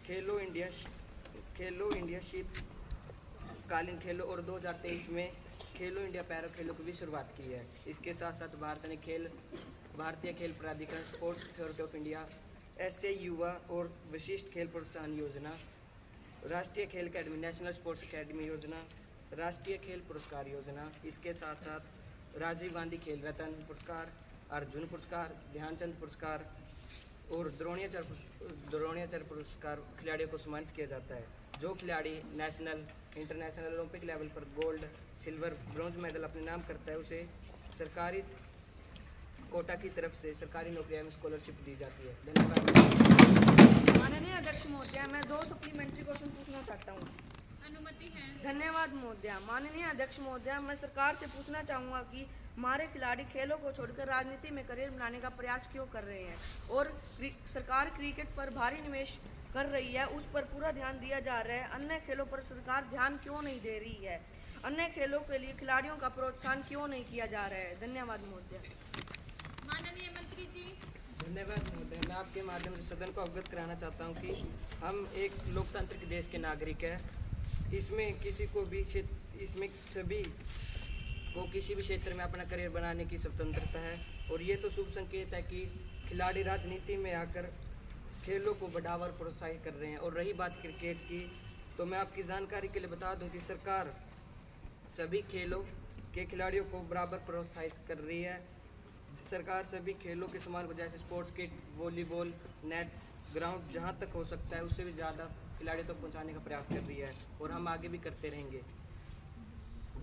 खेलो इंडिया शीतकालीन खेलों और 2023 में खेलो इंडिया पैरा खेलों की भी शुरुआत की है। इसके साथ साथ भारत ने भारतीय खेल प्राधिकरण, स्पोर्ट्स अथॉरिटी ऑफ इंडिया, ऐसे युवा और विशिष्ट खेल प्रोत्साहन योजना, राष्ट्रीय खेल अकेडमी, नेशनल स्पोर्ट्स अकेडमी योजना, राष्ट्रीय खेल पुरस्कार योजना, इसके साथ साथ राजीव गांधी खेल रत्न पुरस्कार, अर्जुन पुरस्कार, ध्यानचंद पुरस्कार, और द्रोणाचार्य पुरस्कार खिलाड़ियों को सम्मानित किया जाता है। जो खिलाड़ी नेशनल इंटरनेशनल ओलंपिक लेवल पर गोल्ड, सिल्वर, ब्रॉन्ज मेडल अपने नाम करता है उसे सरकारी कोटा की तरफ से सरकारी नौकरियों में स्कॉलरशिप दी जाती है। धन्यवाद। माननीय अध्यक्ष महोदया, मैं 2 सप्लीमेंट्री क्वेश्चन पूछना चाहता हूँ। अनुमति है। धन्यवाद महोदया। माननीय अध्यक्ष महोदया, मैं सरकार से पूछना चाहूँगा कि हमारे खिलाड़ी खेलों को छोड़कर राजनीति में करियर बनाने का प्रयास क्यों कर रहे हैं, और सरकार क्रिकेट पर भारी निवेश कर रही है, उस पर पूरा ध्यान दिया जा रहा है। अन्य खेलों पर सरकार ध्यान क्यों नहीं दे रही है? अन्य खेलों के लिए खिलाड़ियों का प्रोत्साहन क्यों नहीं किया जा रहा है? धन्यवाद महोदया। माननीय मंत्री जी। धन्यवाद महोदय। मैं आपके माध्यम से सदन को अवगत कराना चाहता हूं कि हम एक लोकतांत्रिक देश के नागरिक हैं। इसमें किसी को भी इसमें सभी को किसी भी क्षेत्र में अपना करियर बनाने की स्वतंत्रता है, और ये तो शुभ संकेत है कि खिलाड़ी राजनीति में आकर खेलों को बढ़ावा और प्रोत्साहित कर रहे हैं। और रही बात क्रिकेट की, तो मैं आपकी जानकारी के लिए बता दूं कि सरकार सभी खेलों के खिलाड़ियों को बराबर प्रोत्साहित कर रही है। सरकार सभी खेलों के समान को, जैसे sports kit, volleyball, nets, ground, जहां तक हो सकता है उससे भी ज़्यादा खिलाड़ियों तक पहुंचाने का प्रयास कर रही है, और हम आगे भी करते रहेंगे।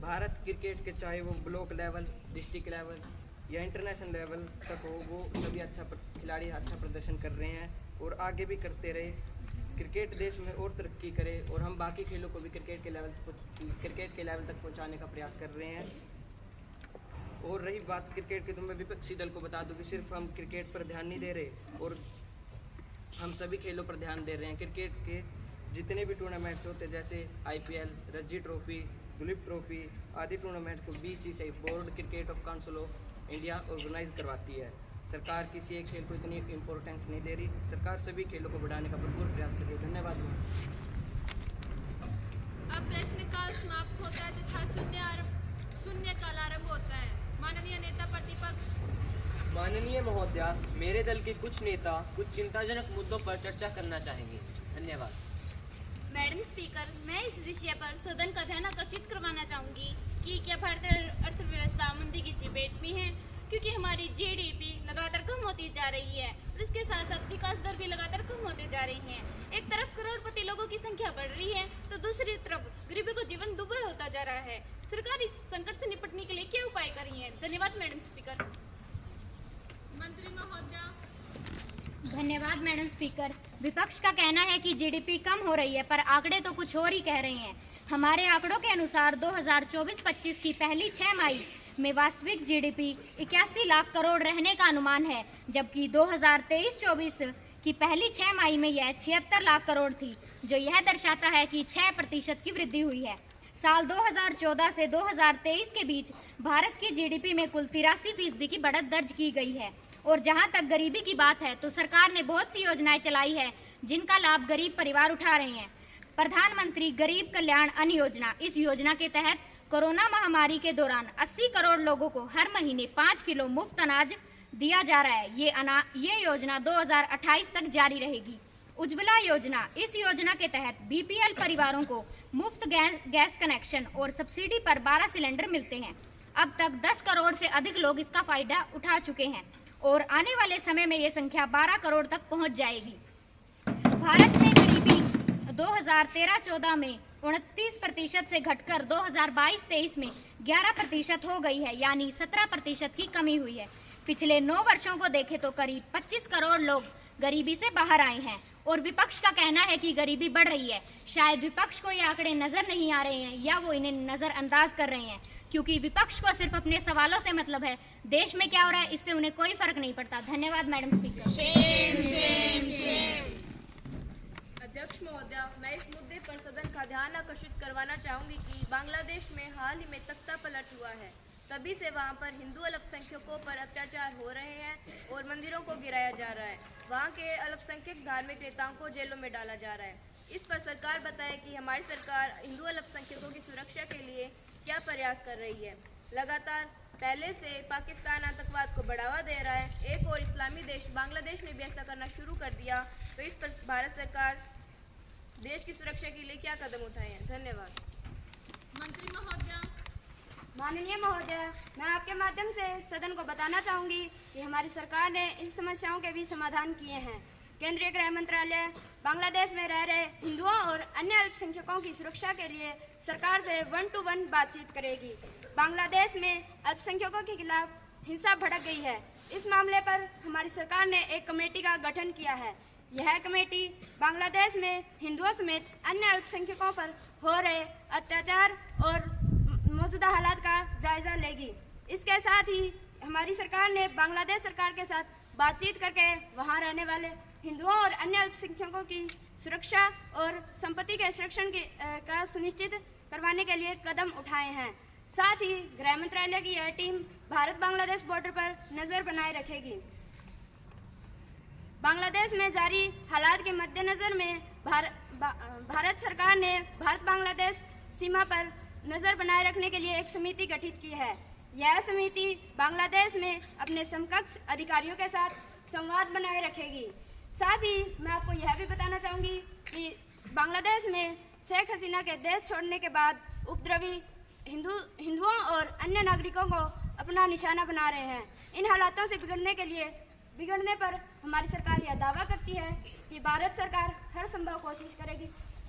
भारत क्रिकेट के चाहे वो ब्लॉक लेवल, डिस्ट्रिक्ट लेवल या इंटरनेशनल लेवल तक हो, वो सभी खिलाड़ी अच्छा प्रदर्शन कर रहे हैं और आगे भी करते रहे। क्रिकेट देश में और तरक्की करे, और हम बाकी खेलों को भी क्रिकेट के लेवल तक पहुंचाने का प्रयास कर रहे हैं। और रही बात क्रिकेट की, तो मैं विपक्षी दल को बता दूं कि सिर्फ हम क्रिकेट पर ध्यान नहीं दे रहे, और हम सभी खेलों पर ध्यान दे रहे हैं। क्रिकेट के जितने भी टूर्नामेंट्स होते हैं, जैसे IPL, Ranji trophy, Duleep trophy आदि टूर्नामेंट को BCCI board cricket of council of India organise करवाती है। सरकार किसी एक खेल को इतनी इम्पोर्टेंस नहीं दे रही। सरकार सभी खेलों को बढ़ाने का भरपूर प्रयास कर रही है। धन्यवाद। अब प्रश्नकाल समाप्त होता है तथा शून्यकाल आरंभ होता है। माननीय नेता प्रतिपक्ष। माननीय महोदया, मेरे दल के कुछ नेता कुछ चिंताजनक मुद्दों पर चर्चा करना चाहेंगे। धन्यवाद। मैडम स्पीकर, मैं इस विषय पर सदन का ध्यान आकर्षित करवाना चाहूँगी कि क्या भारतीय अर्थव्यवस्था मंदी की चपेट में है, क्योंकि हमारी GDP लगातार कम होती जा रही है और इसके साथ साथ विकास दर भी लगातार कम होती जा रही है। एक तरफ करोड़पति लोगों की संख्या बढ़ रही है, तो दूसरी तरफ गरीबी को जीवन दुर्भर होता जा रहा है। सरकार इस संकट से निपटने के लिए क्या उपाय कर रही है? धन्यवाद मैडम स्पीकर। मंत्री महोदया। धन्यवाद मैडम स्पीकर। विपक्ष का कहना है कि GDP कम हो रही है, पर आंकड़े तो कुछ और ही कह रहे हैं। हमारे आंकड़ों के अनुसार 2024-25 की पहली 6 माही में वास्तविक GDP 81 लाख करोड़ रहने का अनुमान है, जबकि 2023-24 की पहली 6 माही में यह 76 लाख करोड़ थी, जो यह दर्शाता है कि 6% की वृद्धि हुई है। साल 2014 से 2023 के बीच भारत की GDP में कुल 83% की बढ़त दर्ज की गई है। और जहां तक गरीबी की बात है, तो सरकार ने बहुत सी योजनाएं चलाई है जिनका लाभ गरीब परिवार उठा रहे हैं। प्रधानमंत्री गरीब कल्याण अन्न योजना, इस योजना के तहत कोरोना महामारी के दौरान 80 करोड़ लोगों को हर महीने 5 किलो मुफ्त अनाज दिया जा रहा है। ये योजना 2028 तक जारी रहेगी। उज्ज्वला योजना, इस योजना के तहत BPL परिवारों को मुफ्त गैस कनेक्शन और सब्सिडी पर 12 सिलेंडर मिलते हैं। अब तक 10 करोड़ से अधिक लोग इसका फायदा उठा चुके हैं और आने वाले समय में ये संख्या 12 करोड़ तक पहुंच जाएगी। भारत में गरीबी 2013-14 में 29% से घटकर 2022-23 में 11% हो गई है, यानी 17% की कमी हुई है। पिछले 9 वर्षों को देखें तो करीब 25 करोड़ लोग गरीबी से बाहर आए हैं और विपक्ष का कहना है कि गरीबी बढ़ रही है। शायद विपक्ष को ये आंकड़े नजर नहीं आ रहे हैं या वो इन्हें नजरअंदाज कर रहे हैं, क्योंकि विपक्ष को सिर्फ अपने सवालों से मतलब है। देश में क्या हो रहा है इससे उन्हें कोई फर्क नहीं पड़ता। धन्यवाद मैडम स्पीकर। अध्यक्ष महोदया, मैं इस मुद्दे पर सदन का ध्यान आकर्षित करवाना चाहूंगी कि बांग्लादेश में हाल ही में तख्ता पलट हुआ है। तभी से वहां पर हिंदू अल्पसंख्यकों पर अत्याचार हो रहे हैं और मंदिरों को गिराया जा रहा है। वहां के अल्पसंख्यक धार्मिक नेताओं को जेलों में डाला जा रहा है। इस पर सरकार बताए कि हमारी सरकार हिंदू अल्पसंख्यकों की सुरक्षा के लिए क्या प्रयास कर रही है। लगातार पहले से पाकिस्तान आतंकवाद को बढ़ावा दे रहा है। एक और इस्लामी देश बांग्लादेश ने भी ऐसा करना शुरू कर दिया, तो इस पर भारत सरकार देश की सुरक्षा के लिए क्या कदम उठाए हैं? धन्यवाद। मंत्री महोदया। माननीय महोदय, मैं आपके माध्यम से सदन को बताना चाहूंगी कि हमारी सरकार ने इन समस्याओं के भी समाधान किए हैं। केंद्रीय गृह मंत्रालय बांग्लादेश में रह रहे हिंदुओं और अन्य अल्पसंख्यकों की सुरक्षा के लिए सरकार से 1-to-1 बातचीत करेगी। बांग्लादेश में अल्पसंख्यकों के खिलाफ हिंसा भड़क गई है। इस मामले पर हमारी सरकार ने एक कमेटी का गठन किया है। यह कमेटी बांग्लादेश में हिंदुओं समेत अन्य अल्पसंख्यकों पर हो रहे अत्याचार और मौजूदा हालात का जायजा लेगी। इसके साथ ही हमारी सरकार ने बांग्लादेश सरकार के साथ बातचीत करके वहां रहने वाले हिंदुओं और अन्य अल्पसंख्यकों की सुरक्षा और संपत्ति के संरक्षण का सुनिश्चित करवाने के लिए कदम उठाए हैं। साथ ही गृह मंत्रालय की यह टीम भारत बांग्लादेश बॉर्डर पर नजर बनाए रखेगी। बांग्लादेश में जारी हालात के मद्देनजर में भारत सरकार ने भारत बांग्लादेश सीमा पर नजर बनाए रखने के लिए एक समिति गठित की है। यह समिति बांग्लादेश में अपने समकक्ष अधिकारियों के साथ संवाद बनाए रखेगी। साथ ही मैं आपको यह भी बताना चाहूँगी कि बांग्लादेश में शेख हसीना के देश छोड़ने के बाद उपद्रवी हिंदुओं और अन्य नागरिकों को अपना निशाना बना रहे हैं। इन हालातों से बिगड़ने पर हमारी सरकार यह दावा करती है कि भारत सरकार हर संभव कोशिश करेगी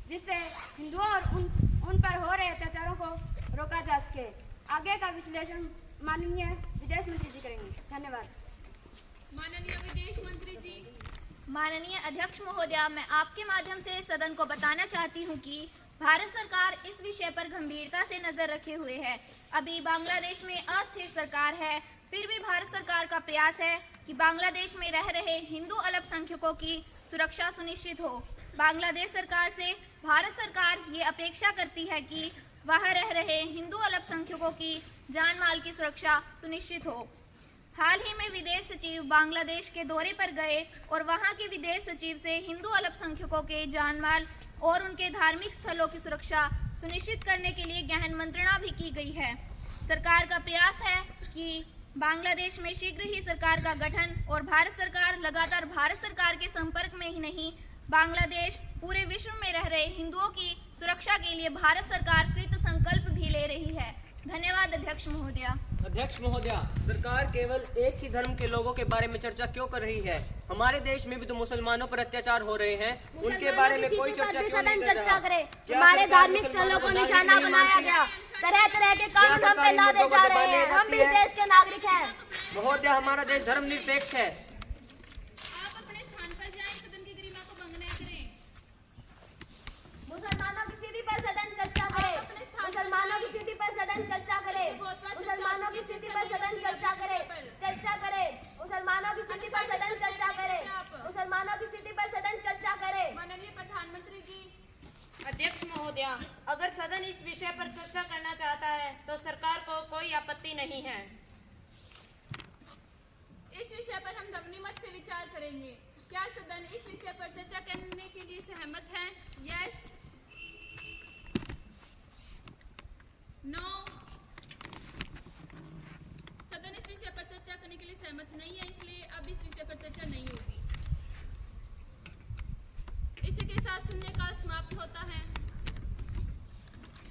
जिससे हिंदुओं और उन पर हो रहे अत्याचारों को रोका जा सके। आगे का विश्लेषण माननीय विदेश मंत्री जी करेंगे। धन्यवाद। माननीय विदेश मंत्री जी। माननीय अध्यक्ष महोदया, मैं आपके माध्यम से सदन को बताना चाहती हूँ कि भारत सरकार इस विषय पर गंभीरता से नजर रखे हुए है। अभी बांग्लादेश में अस्थिर सरकार है, फिर भी भारत सरकार का प्रयास है कि बांग्लादेश में रह रहे हिंदू अल्पसंख्यकों की सुरक्षा सुनिश्चित हो। बांग्लादेश सरकार से भारत सरकार ये अपेक्षा करती है कि वहाँ रह रहे हिंदू अल्पसंख्यकों की जान माल की सुरक्षा सुनिश्चित हो। हाल ही में विदेश सचिव बांग्लादेश के दौरे पर गए और वहाँ के विदेश सचिव से हिंदू अल्पसंख्यकों के जान माल और उनके धार्मिक स्थलों की सुरक्षा सुनिश्चित करने के लिए गहन मंत्रणा भी की गई है। सरकार का प्रयास है कि बांग्लादेश में शीघ्र ही सरकार का गठन और भारत सरकार लगातार भारत सरकार के संपर्क में ही नहीं, बांग्लादेश पूरे विश्व में रह रहे हिंदुओं की सुरक्षा के लिए भारत सरकार कृत संकल्प भी ले रही है। धन्यवाद अध्यक्ष महोदया। अध्यक्ष महोदया, सरकार केवल एक ही धर्म के लोगों के बारे में चर्चा क्यों कर रही है? हमारे देश में भी तो मुसलमानों पर अत्याचार हो रहे हैं, उनके बारे में कोई चर्चा क्यों नहीं कर रहा? हमारे धार्मिक स्थलों को निशाना बनाया गया, तरह तरह के काम हम पे लादे जा रहे हैं। हम भी देश के नागरिक हैं। महोदया, हमारा देश धर्मनिरपेक्ष है। आप अपने स्थान पर जाएं, सदन की गरिमा को भंग न करें। मुसलमानों की स्थिति पर सदन चर्चा करे। मुसलमानों की स्थिति पर सदन चर्चा करे। मुसलमानों की स्थिति पर सदन चर्चा करे। चर्चा करे। मुसलमानों की स्थिति पर सदन चर्चा करे। मुसलमानों की स्थिति पर सदन चर्चा करे। माननीय प्रधानमंत्री जी। अध्यक्ष महोदया, अगर सदन इस विषय पर चर्चा करना चाहता है तो सरकार को कोई आपत्ति नहीं है। इस विषय पर हम ध्वनिमत से विचार करेंगे। क्या सदन इस विषय पर चर्चा करने के लिए सहमत है? Yes, no. सदन इस विषय पर चर्चा करने के लिए सहमत नहीं है, इसलिए अब इस विषय पर चर्चा नहीं होगी। इसी के साथ शून्यकाल समाप्त होता है।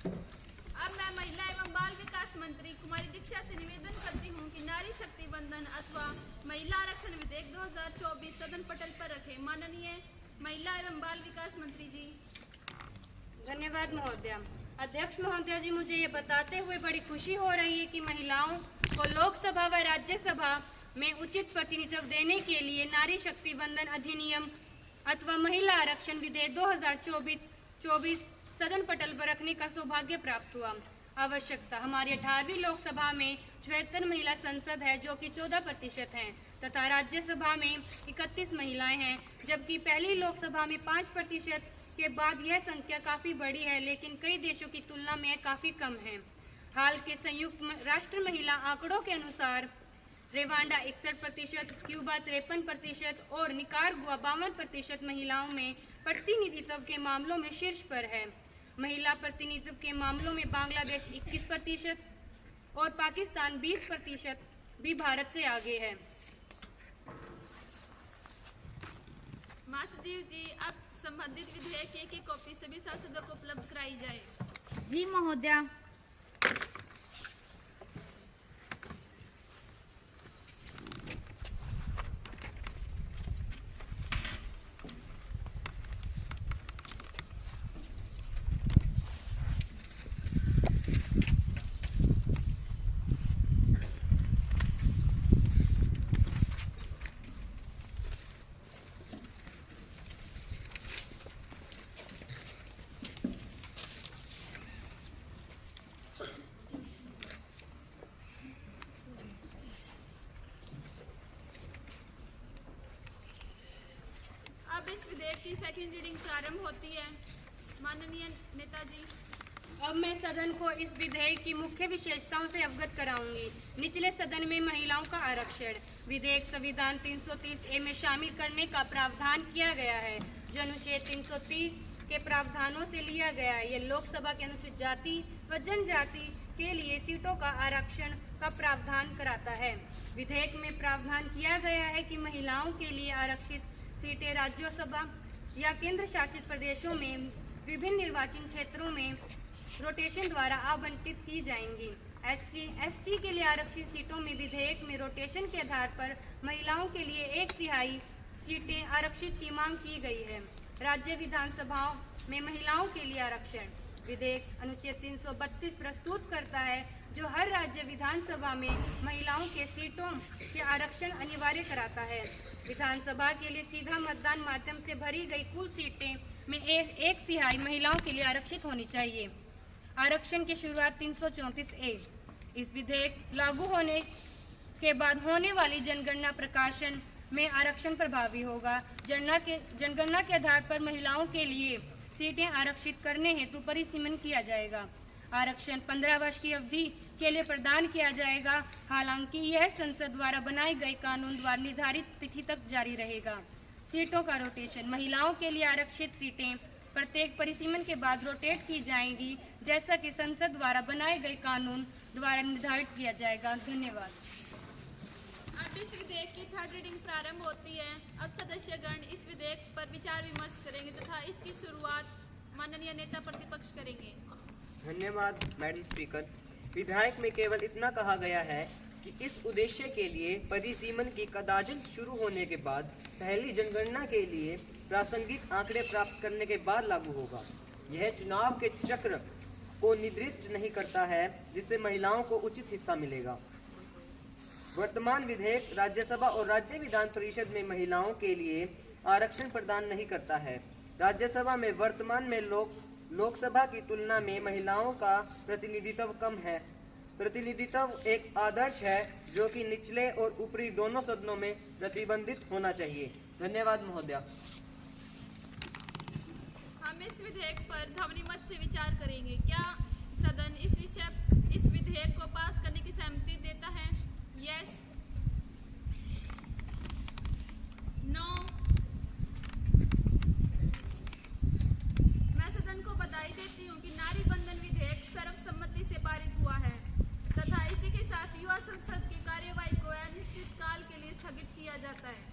अब मैं महिला एवं बाल विकास मंत्री कुमारी दीक्षा से निवेदन करती हूँ कि नारी शक्ति वंदन अथवा महिला आरक्षण विधेयक 2024 सदन पटल पर रखें। माननीय महिला एवं बाल विकास मंत्री जी। धन्यवाद महोदया। अध्यक्ष महोदया जी, मुझे ये बताते हुए बड़ी खुशी हो रही है कि महिलाओं को लोकसभा व राज्यसभा में उचित प्रतिनिधित्व देने के लिए नारी शक्ति वंदन अधिनियम अथवा महिला आरक्षण विधेयक 2024 सदन पटल पर रखने का सौभाग्य प्राप्त हुआ। आवश्यकता, हमारी 18वीं लोकसभा में 74 महिला संसद है जो कि 14% हैं तथा राज्यसभा में 31 महिलाएं हैं, जबकि पहली लोकसभा में 5% के बाद यह संख्या काफ़ी बड़ी है, लेकिन कई देशों की तुलना में यह काफ़ी कम है। हाल के संयुक्त राष्ट्र महिला आंकड़ों के अनुसार रेवांडा 61%, क्यूबा 53% और निकारागुआ 52% महिलाओं में प्रतिनिधित्व के मामलों में शीर्ष पर है। महिला प्रतिनिधित्व के मामलों में बांग्लादेश 21% और पाकिस्तान 20% भी भारत से आगे है। महासचिव जी, अब संबंधित विधेयक की एक कॉपी सभी सांसदों को उपलब्ध कराई जाए। जी महोदया। की सेकंड रीडिंग प्रारंभ होती है। माननीय नेताजी, अब मैं सदन को इस विधेयक की मुख्य विशेषताओं से अवगत कराऊंगी। निचले सदन में महिलाओं का आरक्षण विधेयक संविधान 330A में शामिल करने का प्रावधान किया गया है, जो अनुच्छेद 330 के प्रावधानों से लिया गया है। यह लोकसभा के अनुसूचित जाति व जनजाति के लिए सीटों का आरक्षण का प्रावधान कराता है। विधेयक में प्रावधान किया गया है कि महिलाओं के लिए आरक्षित सीटें राज्योसभा या केंद्र शासित प्रदेशों में विभिन्न निर्वाचन क्षेत्रों में रोटेशन द्वारा आवंटित की जाएंगी। SC/ST के लिए आरक्षित सीटों में विधेयक में रोटेशन के आधार पर महिलाओं के लिए 1/3 सीटें आरक्षित की मांग की गई है। राज्य विधानसभाओं में महिलाओं के लिए आरक्षण विधेयक अनुच्छेद 332 प्रस्तुत करता है, जो हर राज्य विधानसभा में महिलाओं के सीटों के आरक्षण अनिवार्य कराता है। विधानसभा के लिए सीधा मतदान माध्यम से भरी गई कुल सीटें में 1/3 महिलाओं के लिए आरक्षित होनी चाहिए। आरक्षण की शुरुआत 334A। इस विधेयक लागू होने के बाद होने वाली जनगणना प्रकाशन में आरक्षण प्रभावी होगा। जनगणना के आधार पर महिलाओं के लिए सीटें आरक्षित करने हेतु परिसीमन किया जाएगा। आरक्षण 15 वर्ष की अवधि के लिए प्रदान किया जाएगा। हालांकि यह संसद द्वारा बनाए गए कानून द्वारा निर्धारित तिथि तक जारी रहेगा। सीटों का रोटेशन महिलाओं के लिए आरक्षित सीटें प्रत्येक परिसीमन के बाद रोटेट की जाएंगी, जैसा कि संसद द्वारा बनाए गए कानून द्वारा निर्धारित किया जाएगा। धन्यवाद। अब इस विधेयक की थर्ड रीडिंग प्रारंभ होती है। अब सदस्यगण इस विधेयक पर विचार विमर्श करेंगे तथा इसकी शुरुआत माननीय नेता प्रतिपक्ष करेंगे। धन्यवाद मैडम स्पीकर। विधेयक में केवल इतना कहा गया है कि इस उद्देश्य के लिए परिसीमन की कदाचित शुरू होने के बाद पहली जनगणना के लिए प्रासंगिक आंकड़े प्राप्त करने के बाद लागू होगा। यह चुनाव के चक्र को निर्दिष्ट नहीं करता है, जिससे महिलाओं को उचित हिस्सा मिलेगा। वर्तमान विधेयक राज्यसभा और राज्य विधान परिषद में महिलाओं के लिए आरक्षण प्रदान नहीं करता है। राज्यसभा में वर्तमान में लोकसभा की तुलना में महिलाओं का प्रतिनिधित्व कम है। प्रतिनिधित्व एक आदर्श है, जो कि निचले और ऊपरी दोनों सदनों में प्रतिबंधित होना चाहिए। धन्यवाद महोदया। हम इस विधेयक पर ध्वनि मत से विचार करेंगे। क्या सदन इस विधेयक को पास करने की सहमति देता है? Yes, no. मैं सदन को बधाई देती हूँ कि नारी बंधन विधेयक सर्वसम्मति से पारित हुआ है तथा इसी के साथ युवा संसद की कार्यवाही को अनिश्चित काल के लिए स्थगित किया जाता है।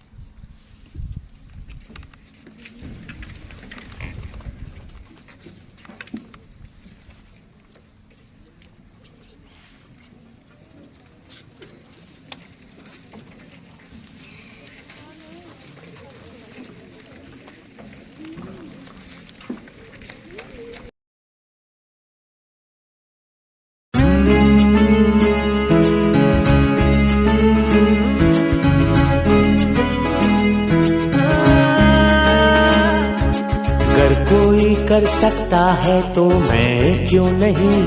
कर सकता है तो मैं क्यों नहीं?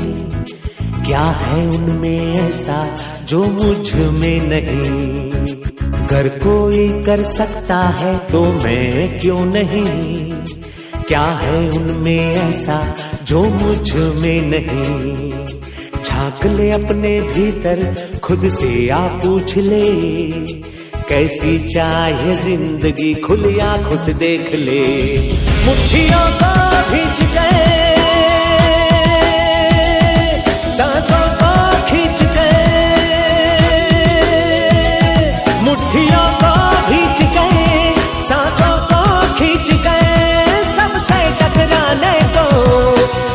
क्या है उनमें ऐसा जो मुझ में नहीं? अगर कोई कर सकता है तो मैं क्यों नहीं? क्या है उनमें ऐसा जो मुझ में नहीं? झांक ले अपने भीतर, खुद से आ पूछ ले, कैसी चाहे जिंदगी, खुली आंखों से देख ले। मुट्ठियों को भींच गए, सांसों को खींच गए, मुट्ठियों को भींच गए, सांसों को खींच गए, सबसे टकराने को,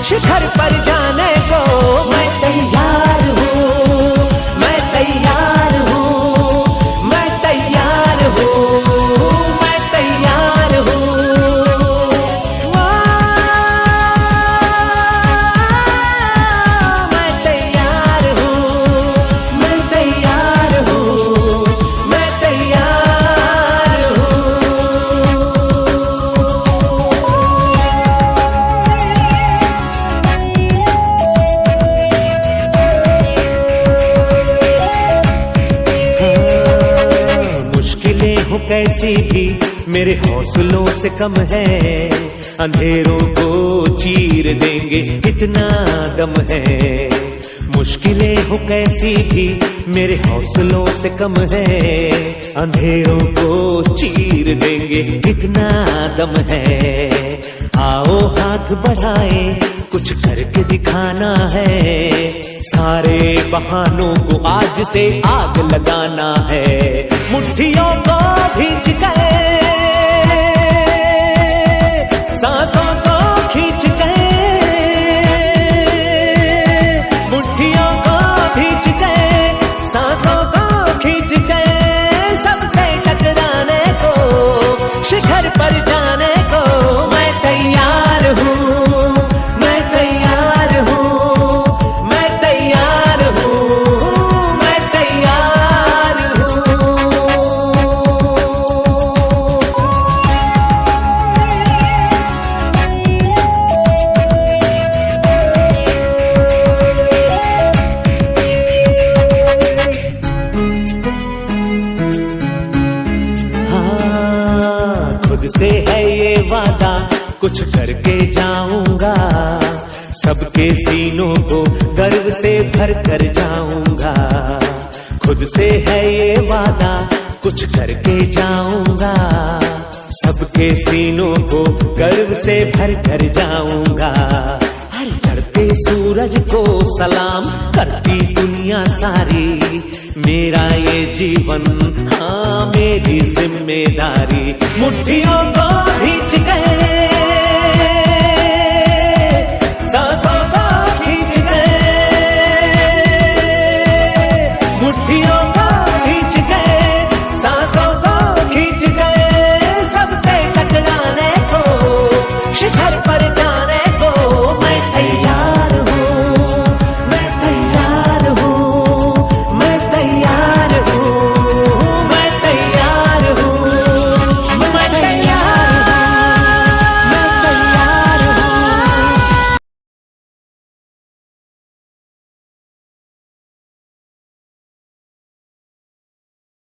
शिखर पर जाने को मैं तैयार हूँ, मैं तैयार हूँ, मैं तैयार हूँ, मैं तैयार हूँ। कैसी भी मेरे हौसलों से कम है, अंधेरों को चीर देंगे इतना दम है। मुश्किलें हो कैसी भी मेरे हौसलों से कम है, अंधेरों को चीर देंगे इतना दम है। आओ हाथ बढ़ाए, कुछ करके दिखाना है, सारे बहानों को आज से आग लगाना है। मुट्ठियों को भींच गए, सांसों को खींच गए, मुट्ठियों को भींच गए, सांसों को खींच गए, सबसे टकराने को, शिखर पर जाने को मैं तैयार हूँ, मैं तैयार हूँ, मैं तैयार हूँ, मैं तैयार हूँ। हाँ, खुद से है ये वादा, कुछ करके जाऊंगा, सबके सीनों को गर्व से भर कर जाऊंगा। खुद से है ये वादा, कुछ करके जाऊंगा, सबके सीनों को गर्व से भर कर जाऊंगा। हर चढ़ते सूरज को सलाम करती दुनिया सारी, मेरा ये जीवन हाँ मेरी जिम्मेदारी। मुट्ठियों को भींच गए,